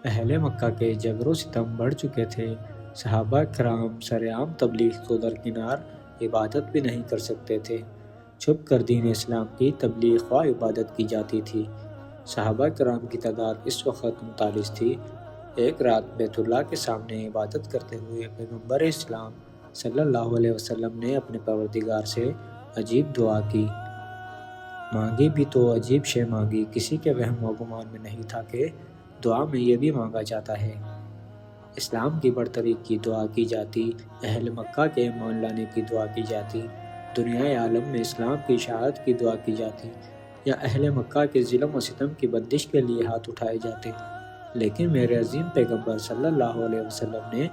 اہل مکہ کے جبر و ستم بڑھ چکے تھے۔ صحابہ کرام سرعام تبلیغ کو درکنار عبادت بھی نہیں کر سکتے تھے۔ چھپ کر دین اسلام کی تبلیغ و عبادت کی جاتی تھی۔ صحابہ کرام کی تعداد اس وقت 39 تھی۔ ایک رات بیت اللہ کے سامنے عبادت کرتے ہوئے پیغمبر اسلام صلی اللہ علیہ وسلم نے اپنے پروردگار سے عجیب دعا کی۔ مانگی بھی تو عجیب شے مانگی، کسی کے وہم و گمان میں نہیں تھا کہ دعا میں یہ بھی مانگا جاتا ہے۔ اسلام کی برتری کی دعا کی جاتی، اہل مکہ کے ایمان لانے کی دعا کی جاتی، دنیا عالم میں اسلام کی اشاعت کی دعا کی جاتی، یا اہل مکہ کے ظلم و ستم کی بندش کے لیے ہاتھ اٹھائے جاتے۔ لیکن میرے عظیم پیغمبر صلی اللہ علیہ وسلم نے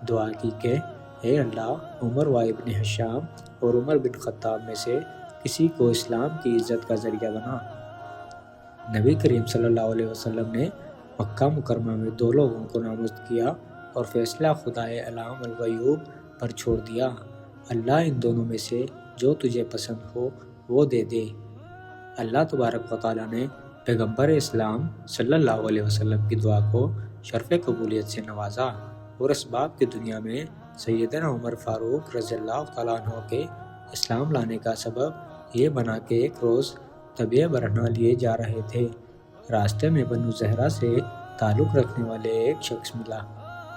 دعا کی کہ اے اللہ، عمر و ابن ہشام اور عمر بن خطاب میں سے کسی کو اسلام کی عزت کا ذریعہ بنا۔ نبی کریم صلی اللہ علیہ وسلم نے مکہ مکرمہ میں دو لوگوں کو نامزد کیا اور فیصلہ خدائے علام الغیوب پر چھوڑ دیا۔ اللہ ان دونوں میں سے جو تجھے پسند ہو وہ دے دے۔ اللہ تبارک و تعالیٰ نے پیغمبر اسلام صلی اللہ علیہ وسلم کی دعا کو شرف قبولیت سے نوازا، اور اس باب کی دنیا میں سیدنا عمر فاروق رضی اللہ تعالیٰ عنہ کے اسلام لانے کا سبب یہ بنا کہ ایک روز طبیع برہنہ لیے جا رہے تھے۔ راستے میں بنو زہرہ سے تعلق رکھنے والے ایک شخص ملا،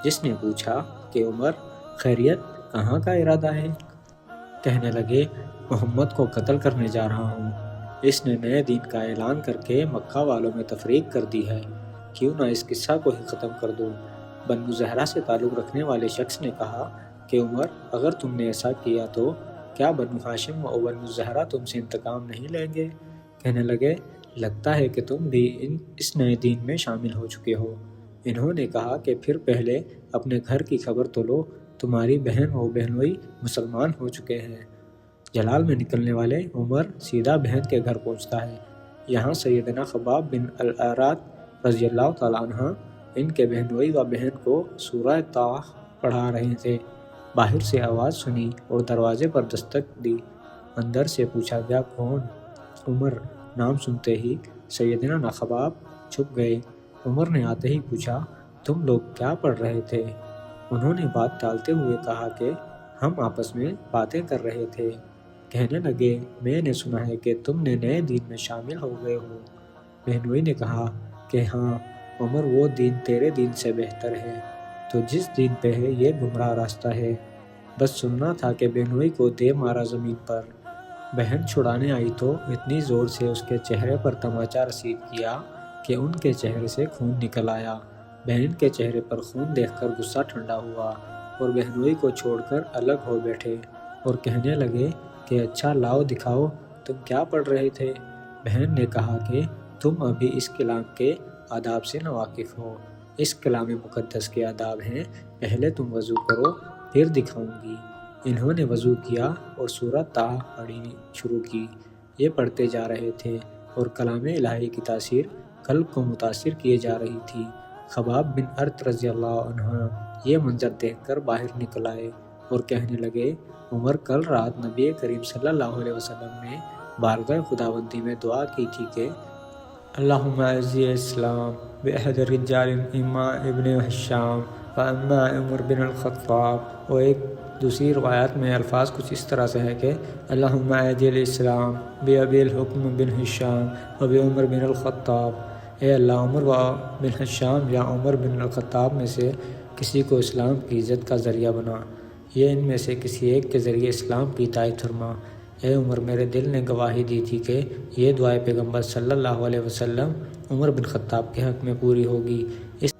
جس نے پوچھا کہ عمر، خیریت، کہاں کا ارادہ ہے؟ کہنے لگے، محمد کو قتل کرنے جا رہا ہوں۔ اس نے نئے دین کا اعلان کر کے مکہ والوں میں تفریق کر دی ہے، کیوں نہ اس قصہ کو ہی ختم کر دوں؟ بنو زہرہ سے تعلق رکھنے والے شخص نے کہا کہ عمر، اگر تم نے ایسا کیا تو کیا بنو ہاشم و بنو زہرہ تم سے انتقام نہیں لیں گے؟ کہنے لگے، لگتا ہے کہ تم بھی اس نئے دین میں شامل ہو چکے ہو۔ انہوں نے کہا کہ پھر پہلے اپنے گھر کی خبر تو لو، تمہاری بہن و بہنوئی مسلمان ہو چکے ہیں۔ جلال میں نکلنے والے عمر سیدھا بہن کے گھر پہنچتا ہے۔ یہاں سیدنا خباب بن الارات رضی اللہ تعالیٰ عنہ ان کے بہنوئی و بہن کو سورہ طاح پڑھا رہے تھے۔ باہر سے آواز سنی اور دروازے پر دستک دی۔ اندر سے پوچھا گیا، کون؟ عمر نام سنتے ہی سیدنا خباب چھپ گئے۔ عمر نے آتے ہی پوچھا، تم لوگ کیا پڑھ رہے تھے؟ انہوں نے بات ٹالتے ہوئے کہا کہ ہم آپس میں باتیں کر رہے تھے۔ کہنے لگے، میں نے سنا ہے کہ تم نے نئے دین میں شامل ہو گئے ہو۔ بہنوئی نے کہا کہ ہاں عمر، وہ دین تیرے دین سے بہتر ہے، تو جس دین پہ ہے یہ گمراہ راستہ ہے۔ بس سننا تھا کہ بہنوئی کو دے مارا زمین پر۔ بہن چھڑانے آئی تو اتنی زور سے اس کے چہرے پر تماچا رسید کیا کہ ان کے چہرے سے خون نکل آیا۔ بہن کے چہرے پر خون دیکھ کر غصہ ٹھنڈا ہوا اور بہنوئی کو چھوڑ کر الگ ہو بیٹھے اور کہنے لگے کہ اچھا لاؤ دکھاؤ، تم کیا پڑھ رہے تھے؟ بہن نے کہا کہ تم ابھی اس کلام کے آداب سے ناواقف ہو۔ اس کلام مقدس کے آداب ہیں، پہلے تم وضو کرو پھر دکھاؤں گی۔ انہوں نے وضو کیا اور سورہ طاح پڑھنی شروع کی۔ یہ پڑھتے جا رہے تھے اور کلام الہی کی تاثیر قلب کو متاثر کیے جا رہی تھی۔ خباب بن ارت رضی اللہ عنہ یہ منظر دیکھ کر باہر نکل آئے اور کہنے لگے، عمر، کل رات نبی کریم صلی اللہ علیہ وسلم نے بارگاہ خداوندی میں دعا کی تھی کہ اللہم اعز اسلام بعہد الرجال اما ابن ہشام و اما عمر بن الخطاب۔ اور ایک دوسری روایات میں الفاظ کچھ اس طرح سے ہے کہ اللہم اعز الاسلام بابی الحکم بن ہشام و بعمر بن الخطاب۔ اے اللہ، عمر بن ہشام یا عمر بن الخطاب میں سے کسی کو اسلام کی عزت کا ذریعہ بنا، یہ ان میں سے کسی ایک کے ذریعے اسلام کی تائید فرما۔ اے عمر، میرے دل نے گواہی دی تھی کہ یہ دعائے پیغمبر صلی اللہ علیہ وسلم عمر بن خطاب کے حق میں پوری ہوگی۔ اس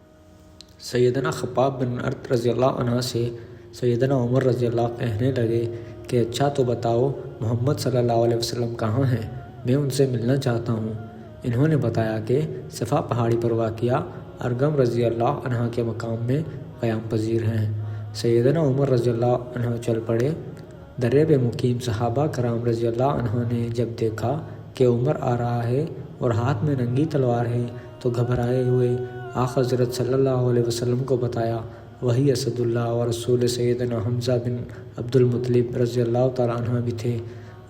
سیدنا خباب بن ارت رضی اللہ عنہ سے سیدنا عمر رضی اللہ کہنے لگے کہ اچھا تو بتاؤ، محمد صلی اللہ علیہ وسلم کہاں ہیں؟ میں ان سے ملنا چاہتا ہوں۔ انہوں نے بتایا کہ صفا پہاڑی پر واقع ارگم رضی اللہ عنہ کے مقام میں قیام پذیر ہیں۔ سیدنا عمر رضی اللہ عنہ چل پڑے۔ درے پہ مقیم صحابہ کرام رضی اللہ عنہ نے جب دیکھا کہ عمر آ رہا ہے اور ہاتھ میں ننگی تلوار ہے تو گھبرائے ہوئے آقا حضرت صلی اللہ علیہ وسلم کو بتایا۔ وہی اسد اللہ و رسول سیدنا حمزہ بن عبد المطلب رضی اللہ تعالیٰ عنہ بھی تھے۔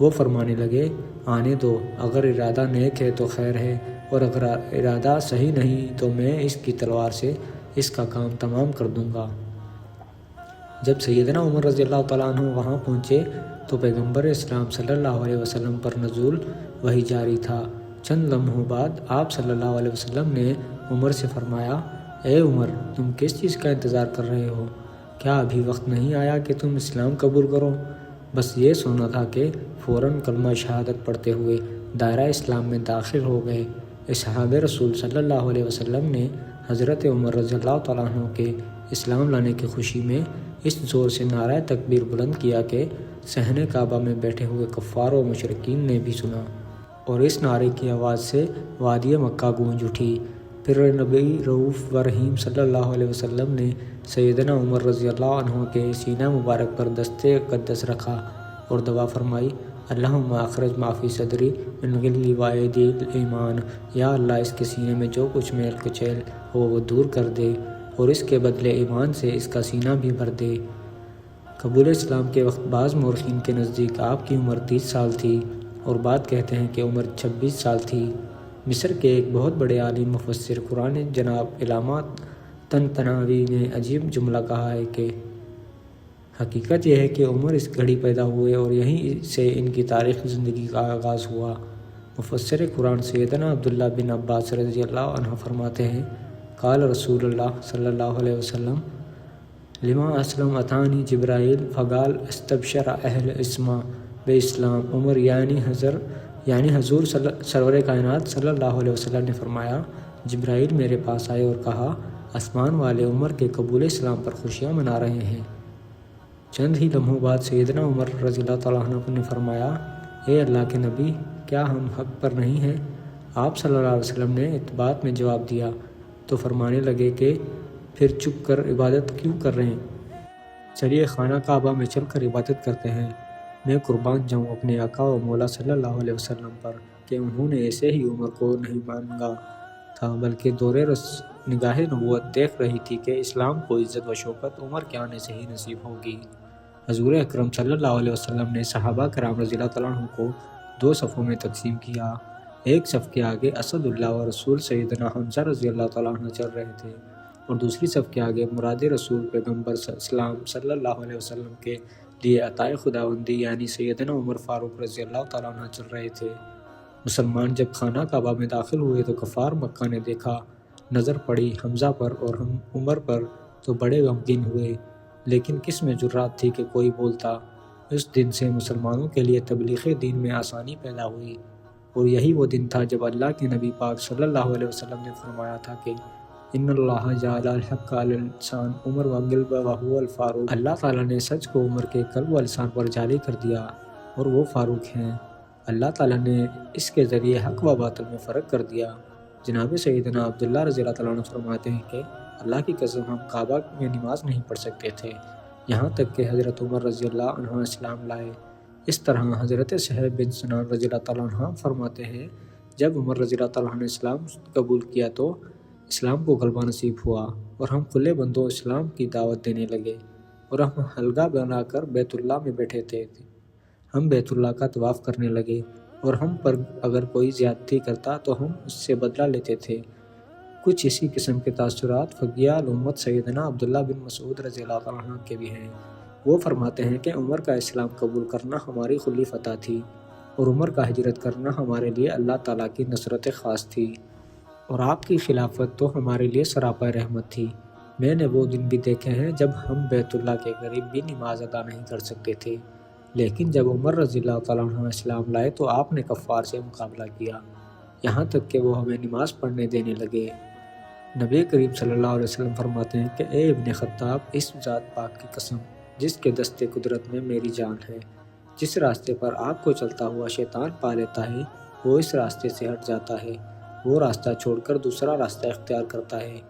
وہ فرمانے لگے، آنے دو، اگر ارادہ نیک ہے تو خیر ہے اور اگر ارادہ صحیح نہیں تو میں اس کی تلوار سے اس کا کام تمام کر دوں گا۔ جب سیدنا عمر رضی اللہ تعالیٰ عنہ وہاں پہنچے تو پیغمبر اسلام صلی اللہ علیہ وسلم پر نزول وحی جاری تھا۔ چند لمحوں بعد آپ صلی اللہ علیہ وسلم نے عمر سے فرمایا، اے عمر، تم کس چیز کا انتظار کر رہے ہو؟ کیا ابھی وقت نہیں آیا کہ تم اسلام قبول کرو؟ بس یہ سونا تھا کہ فوراً کلمہ شہادت پڑھتے ہوئے دائرہ اسلام میں داخل ہو گئے۔ اصحاب رسول صلی اللہ علیہ وسلم نے حضرت عمر رضی اللہ تعالیٰ عنہ کے اسلام لانے کی خوشی میں اس زور سے نعرہ تکبیر بلند کیا کہ صحن کعبہ میں بیٹھے ہوئے کفار و مشرکین نے بھی سنا، اور اس نعرے کی آواز سے وادی مکہ گونج اٹھی۔ پھر نبی رؤوف و رحیم صلی اللہ علیہ وسلم نے سیدنا عمر رضی اللہ عنہ کے سینہ مبارک پر دست اقدس رکھا اور دعا فرمائی، اللہم اخرج ما فی صدری من غل و ایدی الایمان، یا اللہ اس کے سینے میں جو کچھ میل کچیل ہو وہ دور کر دے اور اس کے بدلے ایمان سے اس کا سینہ بھی بھر دے۔ قبول اسلام کے وقت بعض مورخین کے نزدیک آپ کی عمر 30 سال تھی اور بعض کہتے ہیں کہ عمر 26 سال تھی۔ مصر کے ایک بہت بڑے عالم مفسر قرآن جناب علامہ طنطاوی نے عجیب جملہ کہا ہے کہ حقیقت یہ ہے کہ عمر اس گھڑی پیدا ہوئے اور یہیں سے ان کی تاریخ زندگی کا آغاز ہوا۔ مفسر قرآن سیدنا عبداللہ بن عباس رضی اللہ عنہ فرماتے ہیں، قال رسول اللہ صلی اللہ علیہ وسلم لما اسلم اتانی جبرائیل فقال استبشر اہل اسما بے اسلام عمر، یعنی حضور سرور کائنات صلی اللہ علیہ وسلم نے فرمایا، جبرائیل میرے پاس آئے اور کہا، آسمان والے عمر کے قبول اسلام پر خوشیاں منا رہے ہیں۔ چند ہی لمحوں بعد سیدنا عمر رضی اللہ تعالیٰ عنہ نے فرمایا، اے اللہ کے نبی، کیا ہم حق پر نہیں ہیں؟ آپ صلی اللہ علیہ وسلم نے اس بات میں جواب دیا تو فرمانے لگے کہ پھر چپ کر عبادت کیوں کر رہے ہیں؟ چلیے خانہ کعبہ میں چل کر عبادت کرتے ہیں۔ میں قربان جاؤں اپنے آقا و مولا صلی اللہ علیہ وسلم پر کہ انہوں نے ایسے ہی عمر کو نہیں مانگا تھا، بلکہ دور نگاہ نبوت دیکھ رہی تھی کہ اسلام کو عزت و شوکت عمر کے آنے سے ہی نصیب ہوگی۔ حضور اکرم صلی اللہ علیہ وسلم نے صحابہ کرام رضی اللہ تعالیٰ عنہ کو 2 صفوں میں تقسیم کیا۔ ایک صف کے آگے اسد اللہ و رسول سیدنا حمزہ رضی اللہ تعالیٰ عنہ چل رہے تھے، اور دوسری صف کے آگے مراد رسول پیغمبر اسلام صلی اللہ علیہ وسلم کے لیے عطائے خداوندی یعنی سیدنا عمر فاروق رضی اللہ تعالیٰ عنہ چل رہے تھے۔ مسلمان جب خانہ کعبہ میں داخل ہوئے تو کفار مکہ نے دیکھا، نظر پڑی حمزہ پر اور عمر پر تو بڑے غمگین ہوئے، لیکن کس میں جرات تھی کہ کوئی بولتا۔ اس دن سے مسلمانوں کے لیے تبلیغ دین میں آسانی پیدا ہوئی، اور یہی وہ دن تھا جب اللہ کے نبی پاک صلی اللہ علیہ وسلم نے فرمایا تھا کہ ان اللہ جعل الحق علی لسان عمر وقلب وهو الفاروق، اللہ تعالیٰ نے سچ کو عمر کے قلب و لسان پر جاری کر دیا اور وہ فاروق ہیں۔ اللہ تعالیٰ نے اس کے ذریعے حق و باطل میں فرق کر دیا۔ جناب سیدنا عبداللہ رضی اللہ تعالیٰ عنہ فرماتے ہیں کہ اللہ کی قسم ہم کعبہ میں نماز نہیں پڑھ سکتے تھے یہاں تک کہ حضرت عمر رضی اللہ عنہ اسلام لائے۔ اس طرح حضرت صہیب بن سنان رضی اللہ تعالیٰ عنہ فرماتے ہیں، جب عمر رضی اللہ تعالیٰ عنہ نے اسلام قبول کیا تو اسلام کو غلبہ نصیب ہوا، اور ہم کھلے بندوں اسلام کی دعوت دینے لگے، اور ہم حلقہ بنا کر بیت اللہ میں بیٹھے تھے۔ ہم بیت اللہ کا طواف کرنے لگے، اور ہم پر اگر کوئی زیادتی کرتا تو ہم اس سے بدلہ لیتے تھے۔ کچھ اسی قسم کے تاثرات فقیہ الامت سیدنا عبداللہ بن مسعود رضی اللہ تعالیٰ عنہ کے بھی ہیں۔ وہ فرماتے ہیں کہ عمر کا اسلام قبول کرنا ہماری کھلی فتح تھی، اور عمر کا ہجرت کرنا ہمارے لیے اللہ تعالیٰ کی نصرت خاص تھی، اور آپ کی خلافت تو ہمارے لیے سراپا رحمت تھی۔ میں نے وہ دن بھی دیکھے ہیں جب ہم بیت اللہ کے قریب بھی نماز ادا نہیں کر سکتے تھے، لیکن جب عمر رضی اللہ تعالیٰ عنہ اسلام لائے تو آپ نے کفار سے مقابلہ کیا، یہاں تک کہ وہ ہمیں نماز پڑھنے دینے لگے۔ نبی کریم صلی اللہ علیہ وسلم فرماتے ہیں کہ اے ابن خطاب، اس ذات پاک کی قسم جس کے دست قدرت میں میری جان ہے، جس راستے پر آپ کو چلتا ہوا شیطان پا لیتا ہے وہ اس راستے سے ہٹ جاتا ہے، وہ راستہ چھوڑ کر دوسرا راستہ اختیار کرتا ہے،